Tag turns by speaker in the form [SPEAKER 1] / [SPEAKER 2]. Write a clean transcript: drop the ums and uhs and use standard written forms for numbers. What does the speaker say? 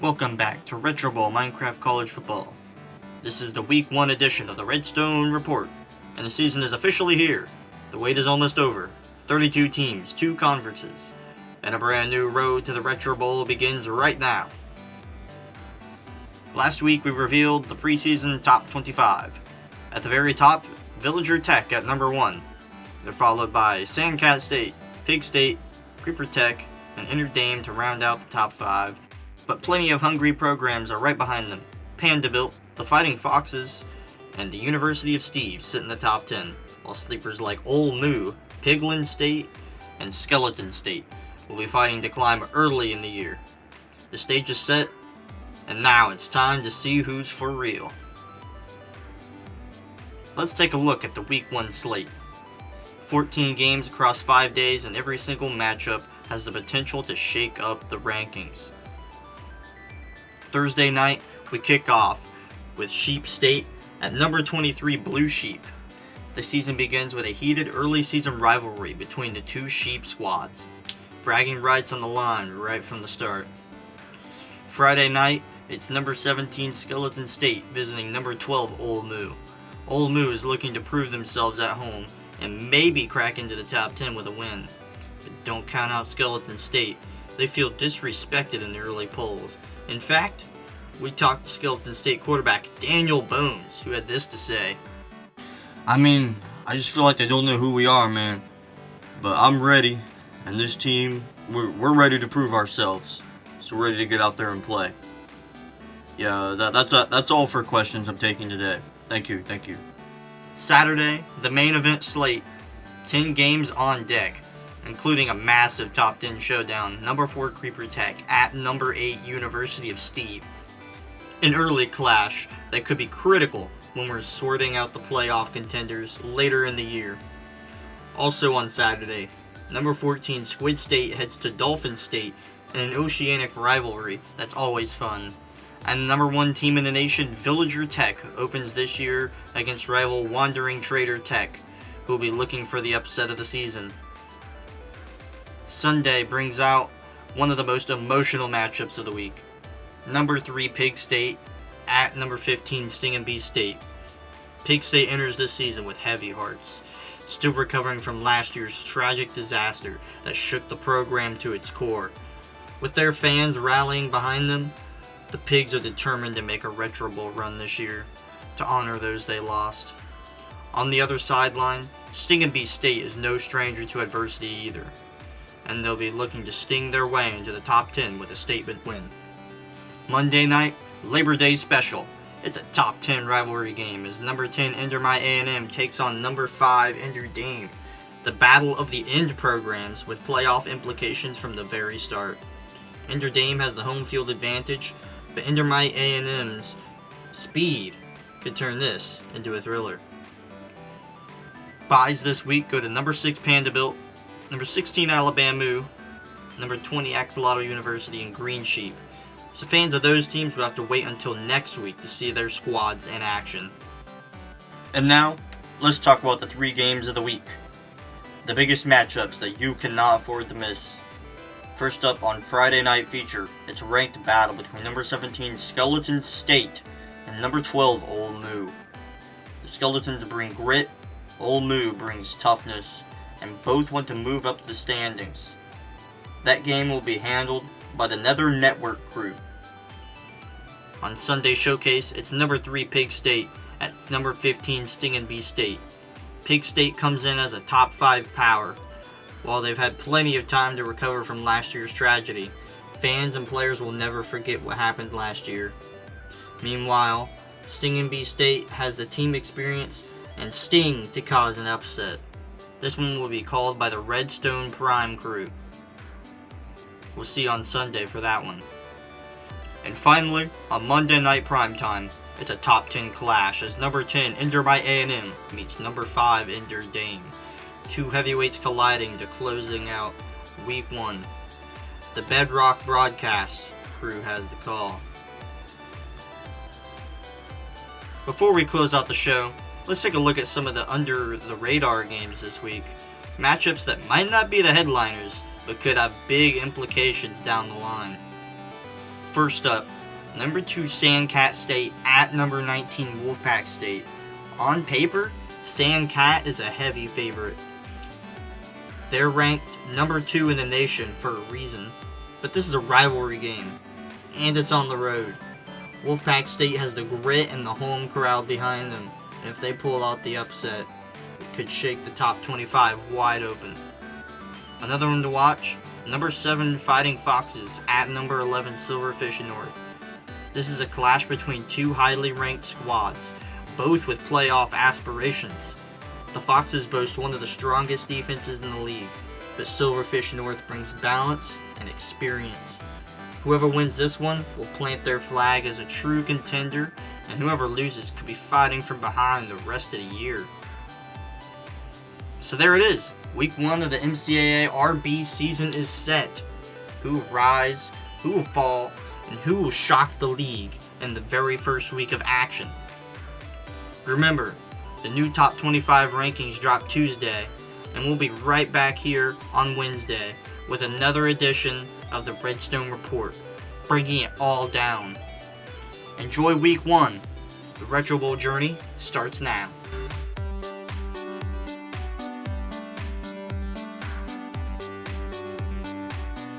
[SPEAKER 1] Welcome back to Retro Bowl Minecraft College Football. This is the Week 1 edition of the Redstone Report, and the season is officially here. The wait is almost over. 32 teams, 2 conferences, and a brand new road to the Retro Bowl begins right now. Last week we revealed the preseason top 25. At the very top, Villager Tech at number 1. They're followed by Sandcat State, Pig State, Creeper Tech, and Endermite to round out the top 5. But plenty of hungry programs are right behind them. Vanderbilt, the Fighting Foxes, and the University of Steve sit in the top 10, while sleepers like Ole Moo, Piglin State, and Skeleton State will be fighting to climb early in the year. The stage is set, and now it's time to see who's for real. Let's take a look at the Week 1 slate. 14 games across 5 days, and every single matchup has the potential to shake up the rankings. Thursday night, we kick off with Sheep State at number 23 Blue Sheep. The season begins with a heated early season rivalry between the two Sheep squads. Bragging rights on the line right from the start. Friday night, it's number 17 Skeleton State visiting number 12 Ole Moo. Ole Moo is looking to prove themselves at home and maybe crack into the top 10 with a win. But don't count out Skeleton State. They feel disrespected in the early polls. In fact, we talked to Skeleton State quarterback Daniel Bones, who had this to say.
[SPEAKER 2] I just feel like they don't know who we are, man. But I'm ready, and this team, we're ready to prove ourselves. So we're ready to get out there and play. Yeah, that's all for questions I'm taking today. Thank you.
[SPEAKER 1] Saturday, the main event slate. 10 games on deck, including a massive top 10 showdown. Number 4 Creeper Tech at number 8 University of Steve. An early clash that could be critical when we're sorting out the playoff contenders later in the year. Also on Saturday, number 14 Squid State heads to Dolphin State in an oceanic rivalry that's always fun. And the number 1 team in the nation, Villager Tech, opens this year against rival Wandering Trader Tech, who will be looking for the upset of the season. Sunday brings out one of the most emotional matchups of the week. Number 3 Pig State at number 15 StinginBee State. Pig State enters this season with heavy hearts, still recovering from last year's tragic disaster that shook the program to its core. With their fans rallying behind them, the Pigs are determined to make a Retro Bowl run this year to honor those they lost. On the other sideline, StinginBee State is no stranger to adversity either, and they'll be looking to sting their way into the top 10 with a statement win. Monday night, Labor Day special. It's a top 10 rivalry game as number 10 Endermite A&M takes on number 5 Endermite. The battle of the end programs with playoff implications from the very start. Endermite has the home field advantage, but Endermite A&M's speed could turn this into a thriller. Buys this week go to number 6 Vanderbilt, number 16 Alabama, number 20 Axolotl University, and Green Sheep. So fans of those teams will have to wait until next week to see their squads in action.
[SPEAKER 2] And now, let's talk about the 3 games of the week. The biggest matchups that you cannot afford to miss. First up on Friday night feature, it's a ranked battle between number 17 Skeleton State and number 12 Ole Moo. The Skeletons bring grit, Ole Moo brings toughness, and both want to move up the standings. That game will be handled by the Nether Network crew. On Sunday Showcase, it's number 3 Pig State at number 15 StinginBee State. Pig State comes in as a top 5 power. While they've had plenty of time to recover from last year's tragedy, fans and players will never forget what happened last year. Meanwhile, StinginBee State has the team experience and sting to cause an upset. This one will be called by the Redstone Prime crew. We'll see on Sunday for that one. And finally, on Monday night primetime, it's a top 10 clash as number 10 Endermite A&M meets number 5 Endermite. 2 heavyweights colliding to closing out Week 1. The Bedrock broadcast crew has the call. Before we close out the show, let's take a look at some of the under-the-radar games this week. Matchups that might not be the headliners, but could have big implications down the line.
[SPEAKER 1] First up, number 2 Sandcat State at number 19 Wolfpack State. On paper, Sandcat is a heavy favorite. They're ranked number 2 in the nation for a reason, but this is a rivalry game, and it's on the road. Wolfpack State has the grit and the home crowd behind them, and if they pull out the upset, it could shake the top 25 wide open. Another one to watch, number 7 Fighting Foxes at number 11 Silverfish North. This is a clash between two highly ranked squads, both with playoff aspirations. The Foxes boast one of the strongest defenses in the league, but Silverfish North brings balance and experience. Whoever wins this one will plant their flag as a true contender, and whoever loses could be fighting from behind the rest of the year. So there it is. Week 1 of the MCAARB season is set. Who will rise, who will fall, and who will shock the league in the very first week of action. Remember, the new top 25 rankings drop Tuesday, and we'll be right back here on Wednesday with another edition of the Redstone Report, bringing it all down. Enjoy week 1. The Retro Bowl journey starts now.